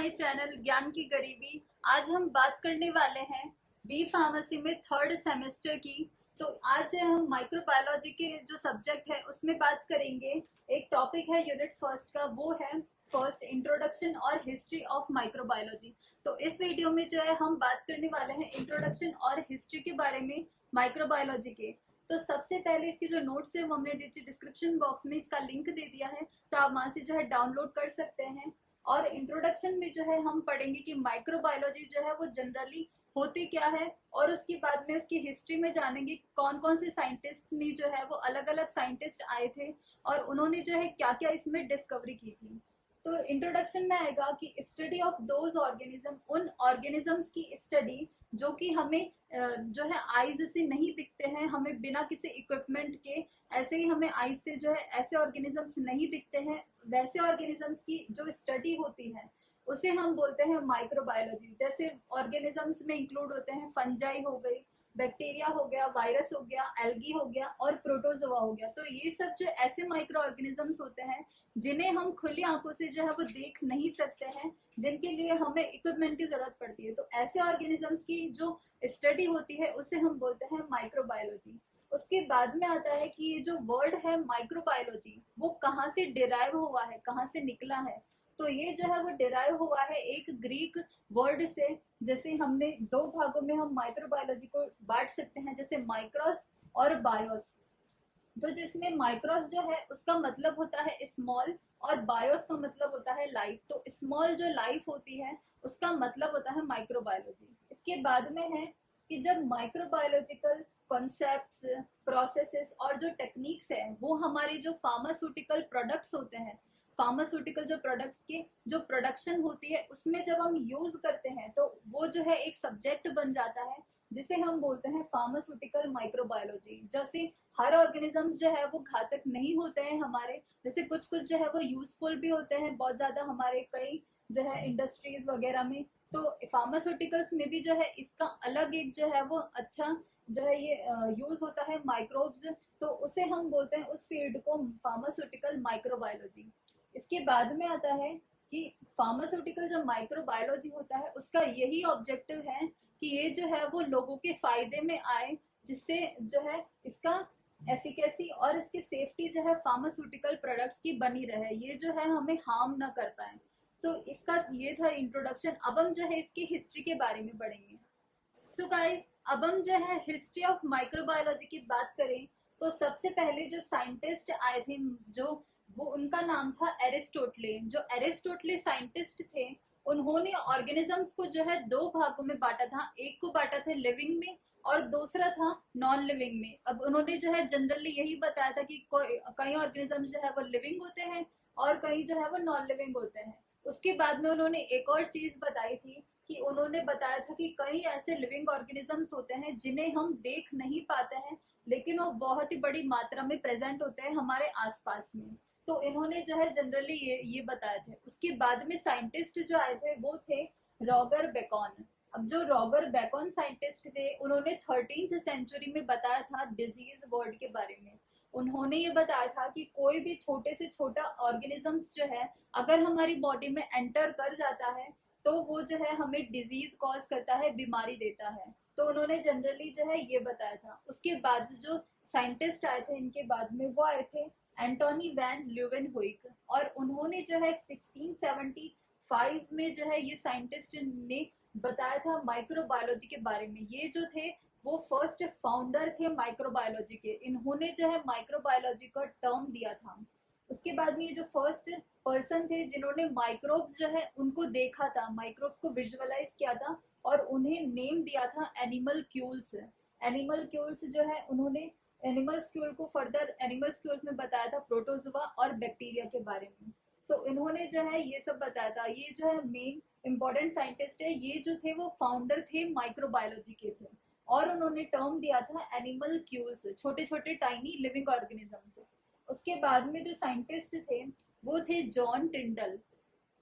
My channel ज्ञान की गरीबी। आज हम बात करने वाले हैं बी फार्मेसी में थर्ड सेमेस्टर की। तो आज जो है हम माइक्रोबायोलॉजी के जो सब्जेक्ट है उसमें बात करेंगे। एक टॉपिक है यूनिट फर्स्ट का, वो है फर्स्ट इंट्रोडक्शन और हिस्ट्री ऑफ माइक्रोबायोलॉजी। तो इस वीडियो में जो है हम बात करने वाले हैं इंट्रोडक्शन और हिस्ट्री के बारे में माइक्रोबायोलॉजी के। तो सबसे पहले इसकी जो नोट्स है वो हमने नीचे डिस्क्रिप्शन बॉक्स में इसका लिंक दे दिया है, तो आप वहां से जो है डाउनलोड कर सकते हैं। और इंट्रोडक्शन में जो है हम पढ़ेंगे कि माइक्रोबायोलॉजी जो है वो जनरली होती क्या है, और उसके बाद में उसकी हिस्ट्री में जानेंगे कौन कौन से साइंटिस्ट ने जो है वो अलग अलग साइंटिस्ट आए थे और उन्होंने जो है क्या क्या इसमें डिस्कवरी की थी। तो इंट्रोडक्शन में आएगा कि स्टडी ऑफ दोज ऑर्गेनिज्म, उन ऑर्गेनिजम्स की स्टडी जो कि हमें जो है आईज से नहीं दिखते हैं, हमें बिना किसी इक्विपमेंट के ऐसे ही हमें आईज से जो है ऐसे ऑर्गेनिजम्स नहीं दिखते हैं, वैसे ऑर्गेनिजम्स की जो स्टडी होती है उसे हम बोलते हैं माइक्रोबायोलॉजी। जैसे ऑर्गेनिजम्स में इंक्लूड होते हैं फंजाई हो गई, बैक्टीरिया हो गया, वायरस हो गया, एल्गी हो गया और प्रोटोजोआ हो गया। तो ये सब जो ऐसे माइक्रो ऑर्गेनिजम्स होते हैं जिन्हें हम खुली आंखों से जो है वो देख नहीं सकते हैं, जिनके लिए हमें इक्विपमेंट की जरूरत पड़ती है। तो ऐसे ऑर्गेनिजम्स की जो स्टडी होती है उसे हम बोलते हैं माइक्रोबायोलॉजी। उसके बाद में आता है कि ये जो वर्ड है माइक्रोबायोलॉजी वो कहाँ से डिराइव हुआ है, कहाँ से निकला है। तो ये जो है वो डिराइव हुआ है एक ग्रीक वर्ड से। जैसे हमने दो भागों में हम माइक्रोबायोलॉजी को बांट सकते हैं, जैसे माइक्रोस और बायोस। तो जिसमें माइक्रोस जो है उसका मतलब होता है स्मॉल और बायोस का मतलब होता है लाइफ। तो स्मॉल जो लाइफ होती है उसका मतलब होता है माइक्रोबायोलॉजी। इसके बाद में है कि जब माइक्रोबायोलॉजिकल कॉन्सेप्ट्स, प्रोसेसेस और जो टेक्निक्स है वो हमारी जो फार्मास्यूटिकल प्रोडक्ट्स होते हैं, फार्मास्यूटिकल जो प्रोडक्ट्स की जो प्रोडक्शन होती है उसमें जब हम यूज करते हैं तो वो जो है एक सब्जेक्ट बन जाता है जिसे हम बोलते हैं फार्मास्यूटिकल माइक्रोबायोलॉजी। जैसे हर ऑर्गेनिजम्स जो है वो घातक नहीं होते हैं हमारे, जैसे कुछ कुछ जो है वो यूजफुल भी होते हैं बहुत ज्यादा हमारे कई जो है इंडस्ट्रीज वगैरह में। तो फार्मास्यूटिकल्स में भी जो है इसका अलग एक जो है वो अच्छा जो है ये यूज होता है माइक्रोब्स। तो उसे हम बोलते हैं उस फील्ड को फार्मास्यूटिकल माइक्रोबायोलॉजी। इसके बाद में आता है कि फार्मास्यूटिकल जो माइक्रोबायोलॉजी होता है उसका यही ऑब्जेक्टिव है कि ये जो है वो लोगों के फायदे में आए, जिससे जो है इसका एफिकेसी और इसकी सेफ्टी जो है फार्मास्यूटिकल प्रोडक्ट्स की बनी रहे, ये जो है हमें हार्म ना कर पाए। सो इसका ये था इंट्रोडक्शन। अब हम जो है इसकी हिस्ट्री के बारे में पढ़ेंगे। सो गाइस, अब हम जो है हिस्ट्री ऑफ माइक्रोबायोलॉजी की बात करें तो सबसे पहले जो साइंटिस्ट आए थे जो वो उनका नाम था एरिस्टोटले। जो एरिस्टोटले साइंटिस्ट थे उन्होंने ऑर्गेनिजम्स को जो है दो भागों में बांटा था, एक को बांटा था लिविंग में और दूसरा था नॉन लिविंग में। अब उन्होंने जो है जनरली यही बताया था कि कई ऑर्गेनिजम्स जो है वो लिविंग होते हैं और कई जो है वो नॉन लिविंग होते हैं। उसके बाद में उन्होंने एक और चीज बताई थी कि उन्होंने बताया था कि कई ऐसे लिविंग ऑर्गेनिजम्स होते हैं जिन्हें हम देख नहीं पाते हैं लेकिन वो बहुत ही बड़ी मात्रा में प्रेजेंट होते हैं हमारे आसपास में। तो इन्होंने जो है जनरली ये बताए थे। उसके बाद में साइंटिस्ट जो आए थे वो थे रॉगर बेकॉन। अब जो रॉगर बेकॉन साइंटिस्ट थे उन्होंने 13th सेंचुरी में बताया था डिजीज वर्ड के बारे में। उन्होंने ये बताया था कि कोई भी छोटे से छोटा ऑर्गेनिजम्स जो है अगर हमारी बॉडी में एंटर कर जाता है तो वो जो है हमें डिजीज कॉज करता है, बीमारी देता है। तो उन्होंने जनरली जो है ये बताया था। उसके बाद जो साइंटिस्ट आए थे इनके बाद में वो आए थे एंटोनी वैन ल्यूवेनहोइक, और उन्होंने जो है 1675 में जो है ये साइंटिस्ट ने बताया था माइक्रोबायोलॉजी के बारे में। ये जो थे वो फर्स्ट फाउंडर थे माइक्रोबायोलॉजी के। इन्होंने जो है माइक्रोबायोलॉजी का टर्म दिया था। उसके बाद में ये जो फर्स्ट पर्सन थे जिन्होंने माइक्रोब्स जो है उनको देखा था, माइक्रोब्स को विजुअलाइज किया था और उन्हें नेम दिया था एनिमल क्यूल्स। एनिमल क्यूल्स जो है उन्होंने एनिमल्स क्यूल को फर्दर एनिमल्स क्यूल में बताया था प्रोटोजोआ और बैक्टीरिया के बारे में। सो इन्होंने जो है ये सब बताया था। ये जो है मेन इंपॉर्टेंट साइंटिस्ट है, ये जो थे वो फाउंडर थे माइक्रोबायोलॉजी के थे और उन्होंने टर्म दिया था एनिमल क्यूल्स, छोटे छोटे टाइनी लिविंग ऑर्गेनिजम्स। उसके बाद में जो साइंटिस्ट थे वो थे जॉन टिंडल।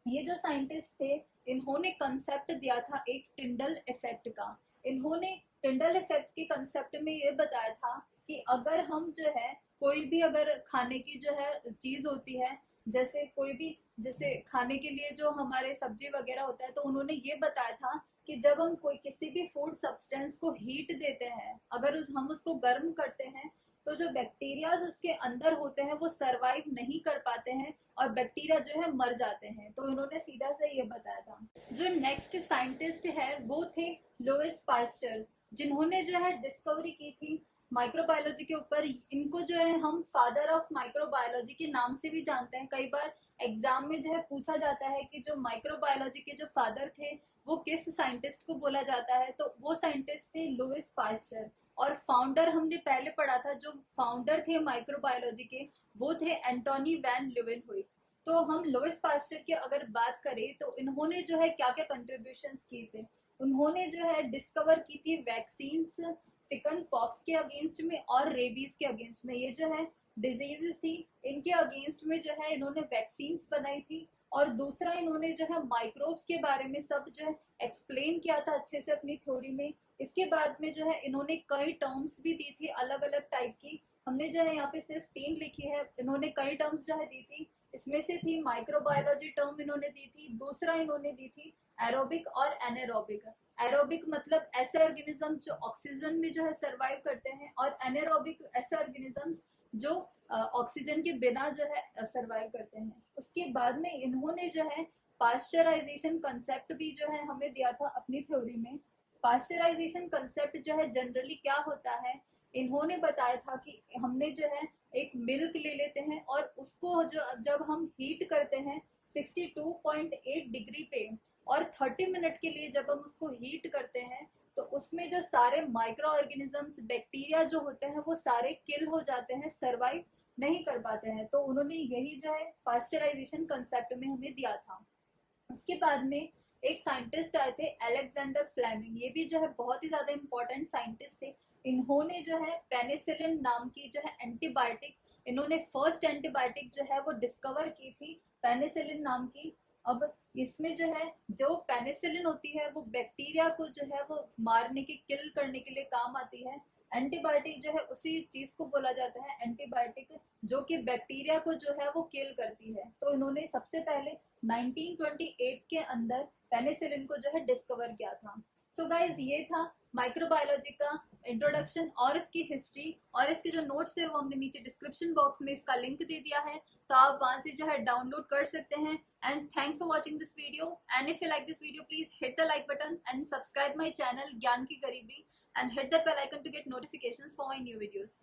ये जो साइंटिस्ट थे इन्होंने कंसेप्ट दिया था एक टिंडल इफेक्ट का। इन्होंने टिंडल इफेक्ट के कंसेप्ट में ये बताया था कि अगर हम जो है कोई भी अगर खाने की जो है चीज होती है जैसे कोई भी जैसे खाने के लिए जो हमारे सब्जी वगैरह होता है, तो उन्होंने ये बताया था कि जब हम कोई किसी भी फूड सब्सटेंस को हीट देते हैं, अगर हम उसको गर्म करते हैं, तो जो बैक्टीरियाज उसके अंदर होते हैं वो सरवाइव नहीं कर पाते हैं और बैक्टीरिया जो है मर जाते हैं। तो इन्होंने सीधा से ये बताया था। जो नेक्स्ट साइंटिस्ट है वो थे लुईस पाश्चर, जिन्होंने जो है डिस्कवरी की थी माइक्रोबायोलॉजी के ऊपर। इनको जो है हम फादर ऑफ माइक्रोबायोलॉजी के नाम से भी जानते हैं। कई बार एग्जाम में जो है पूछा जाता है कि जो माइक्रोबायोलॉजी के जो फादर थे वो किस साइंटिस्ट को बोला जाता है, तो वो साइंटिस्ट थे लुईस पाश्चर। और फाउंडर हमने पहले पढ़ा था, जो फाउंडर थे माइक्रोबायोलॉजी के वो थे एंटोनी वैन ल्यूवेनहुइक। तो हम लुईस पाश्चर की अगर बात करें तो इन्होंने जो है क्या क्या कंट्रीब्यूशंस किए थे। उन्होंने जो है डिस्कवर की थी वैक्सीन्स चिकन पॉक्स के अगेंस्ट में और रेबीज के अगेंस्ट में। ये जो है डिजीजेस थी, इनके अगेंस्ट में जो है इन्होंने वैक्सीन्स बनाई थी। और दूसरा इन्होंने जो है माइक्रोब्स के बारे में सब जो है एक्सप्लेन किया था अच्छे से अपनी थ्योरी में। इसके बाद में जो है इन्होंने कई टर्म्स भी दी थी अलग अलग टाइप की। हमने जो है यहाँ पे सिर्फ 3 लिखी है, इन्होंने कई टर्म्स जो है दी थी। इसमें से थी माइक्रोबायोलॉजी टर्म इन्होंने दी थी, दूसरा इन्होंने दी थी एरोबिक और एनारोबिक। एरोबिक मतलब ऐसे ऑर्गेनिजम्स जो ऑक्सीजन में जो है सरवाइव करते हैं, और एनारोबिक ऐसे ऑर्गेनिजम्स जो ऑक्सीजन के बिना जो है सरवाइव करते हैं। उसके बाद में इन्होंने जो है पास्चराइजेशन कंसेप्ट भी जो है हमें दिया था अपनी थ्योरी में। पास्चराइजेशन कंसेप्ट जो है जनरली क्या होता है, इन्होंने बताया था कि हमने जो है एक मिल्क ले लेते हैं और उसको जो जब हम हीट करते हैं 62.8 डिग्री पे और 30 मिनट के लिए जब हम उसको हीट करते हैं, तो उसमें जो सारे माइक्रो ऑर्गेनिजम्स बैक्टीरिया जो होते हैं वो सारे किल हो जाते हैं, सरवाइव नहीं कर पाते हैं। तो उन्होंने यही जो है पास्चराइजेशन कंसेप्ट में हमें दिया था। उसके बाद में एक साइंटिस्ट आए थे अलेक्जेंडर फ्लेमिंग, ये भी जो है बहुत ही ज्यादा इंपॉर्टेंट साइंटिस्ट थे। इन्होंने जो है पेनिसिलिन नाम की जो है एंटीबायोटिक, इन्होंने फर्स्ट एंटीबायोटिक जो है वो डिस्कवर की थी पेनिसिलिन नाम की। अब इसमें जो है जो पेनिसिलिन होती है वो बैक्टीरिया को जो है वो मारने की, किल करने के लिए काम आती है। एंटीबायोटिक जो है उसी चीज को बोला जाता है एंटीबायोटिक, जो कि बैक्टीरिया को जो है वो किल करती है। तो इन्होंने सबसे पहले 1928 के अंदर पेनिसिलिन को जो है डिस्कवर किया था। सो गाइज ये था माइक्रोबायोलॉजी का इंट्रोडक्शन और इसकी हिस्ट्री, और इसके जो नोट्स है वो हमने नीचे डिस्क्रिप्शन बॉक्स में इसका लिंक दे दिया है, तो आप वहां से जो है डाउनलोड कर सकते हैं। And thanks for watching this video, and if you like this video please hit the like button and subscribe my channel ज्ञान की गरीबी, and hit that bell icon to get notifications for my new videos.